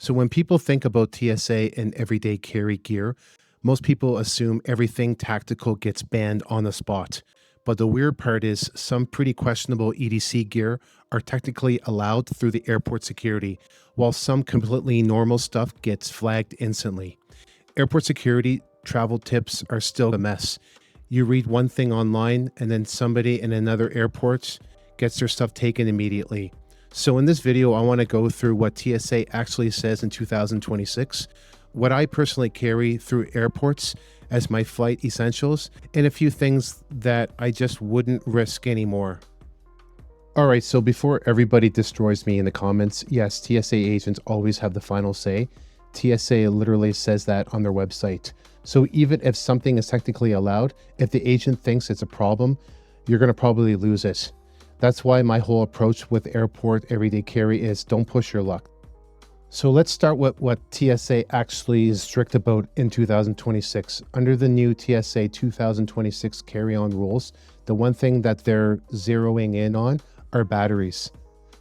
So when people think about TSA and everyday carry gear, most people assume everything tactical gets banned on the spot. But the weird part is some pretty questionable EDC gear are technically allowed through the airport security, while some completely normal stuff gets flagged instantly. Airport security travel tips are still a mess. You read one thing online and then somebody in another airport gets their stuff taken immediately. So in this video, I want to go through what TSA actually says in 2026, what I personally carry through airports as my flight essentials, and a few things that I just wouldn't risk anymore. All right, so before everybody destroys me in the comments, yes, TSA agents always have the final say. TSA literally says that on their website. So even if something is technically allowed, if the agent thinks it's a problem, you're going to probably lose it. That's why my whole approach with airport everyday carry is don't push your luck. So let's start with what TSA actually is strict about in 2026. Under the new TSA 2026 carry-on rules, the one thing that they're zeroing in on are batteries.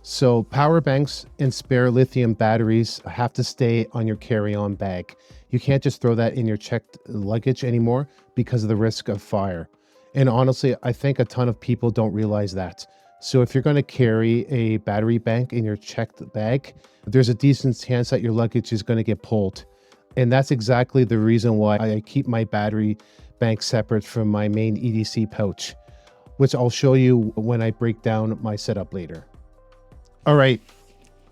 So power banks and spare lithium batteries have to stay on your carry-on bag. You can't just throw that in your checked luggage anymore because of the risk of fire. And honestly, I think a ton of people don't realize that. So if you're going to carry a battery bank in your checked bag, there's a decent chance that your luggage is going to get pulled. And that's exactly the reason why I keep my battery bank separate from my main EDC pouch, which I'll show you when I break down my setup later. All right,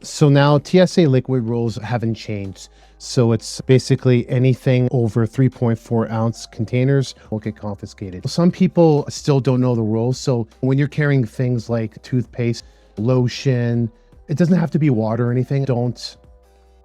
so now TSA liquid rules haven't changed. So it's basically anything over 3.4 ounce containers will get confiscated. Some people still don't know the rules. So when you're carrying things like toothpaste, lotion, it doesn't have to be water or anything.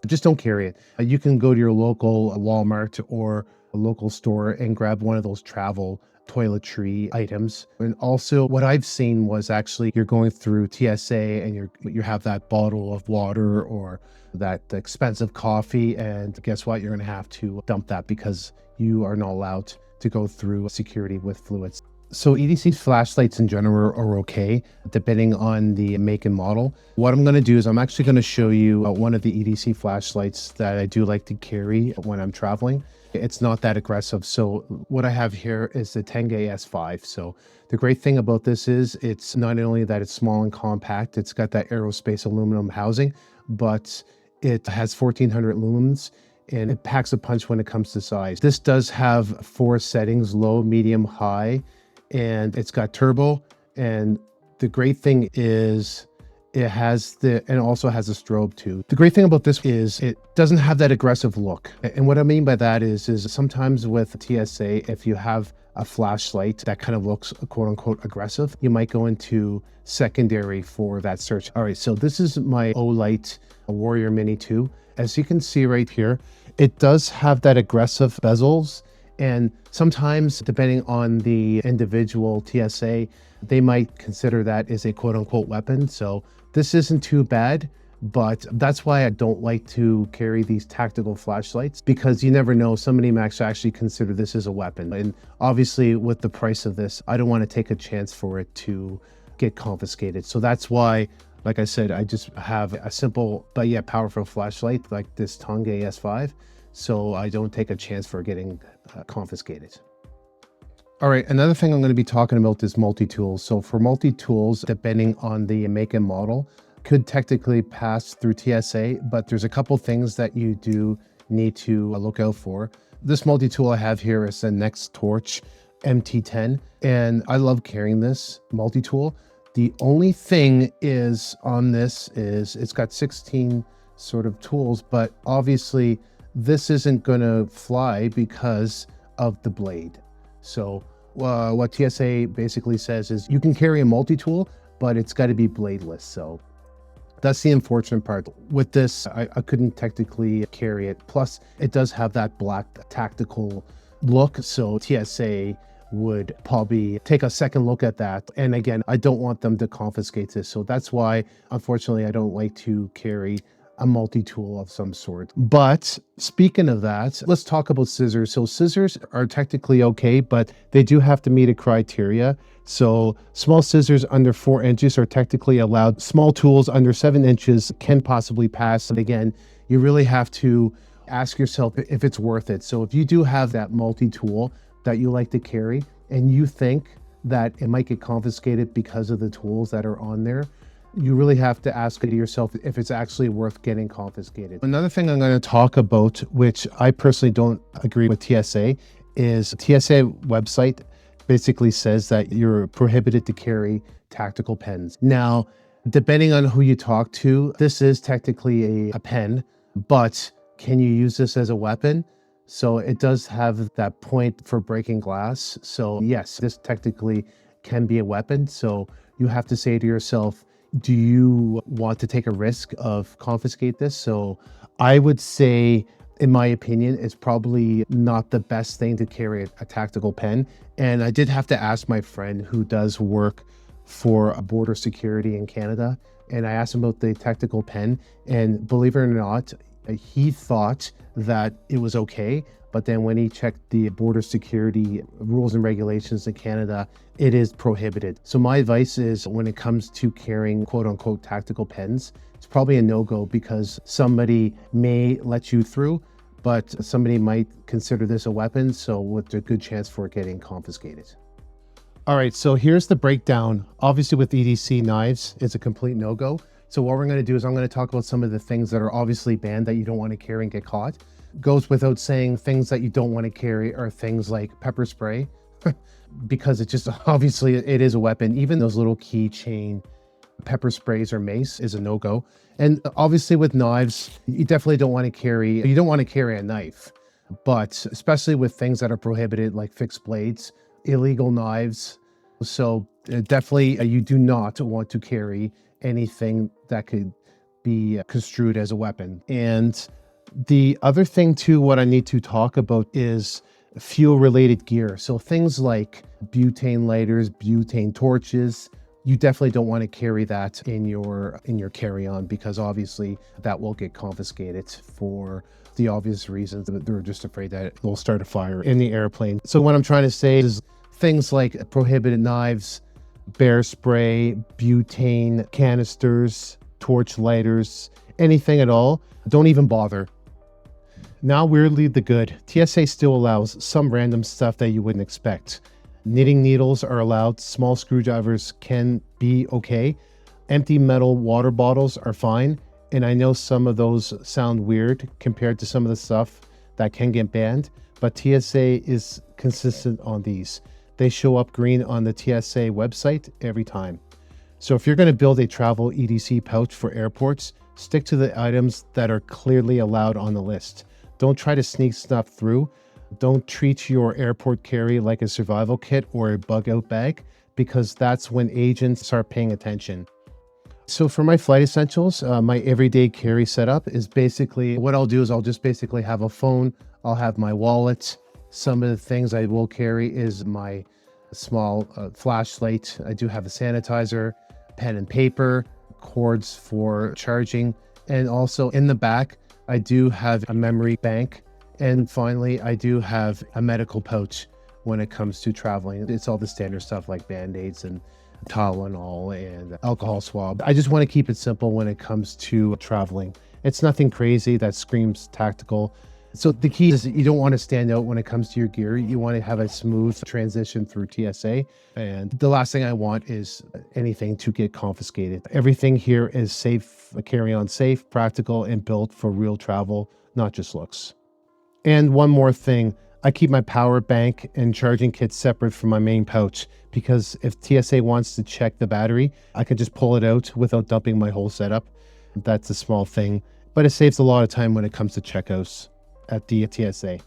Just don't carry it. You can go to your local Walmart or a local store and grab one of those travel toiletry items. And also what I've seen was actually you're going through TSA and you have that bottle of water or that expensive coffee, and guess what? You're going to have to dump that because you are not allowed to go through security with fluids. So EDC flashlights in general are okay, depending on the make and model. What I'm going to do is I'm actually going to show you one of the EDC flashlights that I do like to carry when I'm traveling. It's not that aggressive. So what I have here is the Tenga S5. So the great thing about this is it's not only that it's small and compact, it's got that aerospace aluminum housing, but it has 1400 lumens and it packs a punch when it comes to size. This does have 4 settings, low, medium, high, and it's got turbo. And the great thing is it also has a strobe too. The great thing about this is it doesn't have that aggressive look. And what I mean by that is sometimes with TSA, if you have a flashlight that kind of looks quote unquote aggressive, you might go into secondary for that search. All right, so this is my Olight Warrior Mini 2. As you can see right here, it does have that aggressive bezels. And sometimes depending on the individual TSA, they might consider that as a quote unquote weapon. So this isn't too bad, but that's why I don't like to carry these tactical flashlights, because you never know, somebody might actually consider this as a weapon. And obviously with the price of this, I don't want to take a chance for it to get confiscated. So that's why, like I said, I just have a simple but yet powerful flashlight like this Tenga S5. So I don't take a chance for getting confiscated. All right, another thing I'm going to be talking about is multi-tools. So for multi-tools, depending on the make and model, could technically pass through TSA, but there's a couple things that you do need to look out for. This multi-tool I have here is the Next Torch MT10, and I love carrying this multi-tool. The only thing is on this is it's got 16 sort of tools, but obviously this isn't going to fly because of the blade. So what TSA basically says is you can carry a multi-tool, but it's got to be bladeless. So that's the unfortunate part. With this, I couldn't technically carry it. Plus, it does have that black tactical look. So TSA would probably take a second look at that. And again, I don't want them to confiscate this. So that's why, unfortunately, I don't like to carry a multi-tool of some sort. But speaking of that, let's talk about scissors. So scissors are technically okay, but they do have to meet a criteria. So small scissors under 4 inches are technically allowed. Small tools under 7 inches can possibly pass. And again, you really have to ask yourself if it's worth it. So if you do have that multi-tool that you like to carry and you think that it might get confiscated because of the tools that are on there, you really have to ask yourself if it's actually worth getting confiscated. Another thing I'm going to talk about, which I personally don't agree with TSA, is TSA website basically says that you're prohibited to carry tactical pens. Now, depending on who you talk to, this is technically a pen, but can you use this as a weapon? So it does have that point for breaking glass. So yes, this technically can be a weapon. So you have to say to yourself, do you want to take a risk of confiscate this? So I would say, in my opinion, it's probably not the best thing to carry a tactical pen. And I did have to ask my friend who does work for border security in Canada, and I asked him about the tactical pen, and believe it or not, he thought that it was okay. But then when he checked the border security rules and regulations in Canada, it is prohibited. So my advice is, when it comes to carrying quote unquote tactical pens, it's probably a no-go, because somebody may let you through, but somebody might consider this a weapon. So with a good chance for it getting confiscated. All right, so here's the breakdown. Obviously with EDC knives, it's a complete no-go. So what we're gonna do is I'm gonna talk about some of the things that are obviously banned that you don't wanna carry and get caught. Goes without saying, things that you don't wanna carry are things like pepper spray, because it just, obviously it is a weapon. Even those little keychain pepper sprays or mace is a no-go. And obviously with knives, you definitely don't wanna carry, you don't wanna carry a knife, but especially with things that are prohibited, like fixed blades, illegal knives. So definitely you do not want to carry anything that could be construed as a weapon. And the other thing too, what I need to talk about is fuel related gear. So things like butane lighters, butane torches, you definitely don't want to carry that in your carry-on, because obviously that will get confiscated for the obvious reasons that they're just afraid that it will start a fire in the airplane. So what I'm trying to say is things like prohibited knives, bear spray, butane canisters, torch lighters, anything at all, don't even bother. Now, weirdly, the good. TSA still allows some random stuff that you wouldn't expect. Knitting needles are allowed. Small screwdrivers can be okay. Empty metal water bottles are fine. And I know some of those sound weird compared to some of the stuff that can get banned, but TSA is consistent on these. They show up green on the TSA website every time. So if you're going to build a travel EDC pouch for airports, stick to the items that are clearly allowed on the list. Don't try to sneak stuff through. Don't treat your airport carry like a survival kit or a bug out bag, because that's when agents start paying attention. So for my flight essentials, my everyday carry setup is basically, what I'll do is I'll just basically have a phone, I'll have my wallet. Some of the things I will carry is my small flashlight. I do have a sanitizer, pen and paper, cords for charging, and also in the back, I do have a memory bank. And finally, I do have a medical pouch when it comes to traveling. It's all the standard stuff like Band-Aids and Tylenol and alcohol swab. I just want to keep it simple when it comes to traveling. It's nothing crazy that screams tactical. So the key is that you don't want to stand out when it comes to your gear. You want to have a smooth transition through TSA. And the last thing I want is anything to get confiscated. Everything here is safe, carry-on safe, practical, and built for real travel, not just looks. And one more thing, I keep my power bank and charging kit separate from my main pouch, because if TSA wants to check the battery, I can just pull it out without dumping my whole setup. That's a small thing, but it saves a lot of time when it comes to checkouts at the TSA.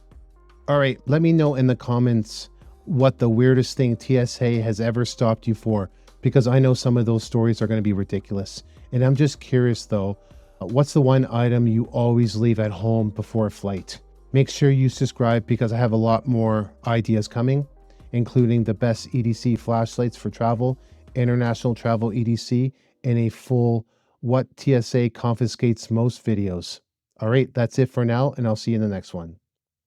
All right, let me know in the comments what the weirdest thing TSA has ever stopped you for, because I know some of those stories are going to be ridiculous. And I'm just curious though, what's the one item you always leave at home before a flight? Make sure you subscribe, because I have a lot more ideas coming, including the best EDC flashlights for travel, international travel EDC, and a full what TSA confiscates most videos. All right, that's it for now, and I'll see you in the next one.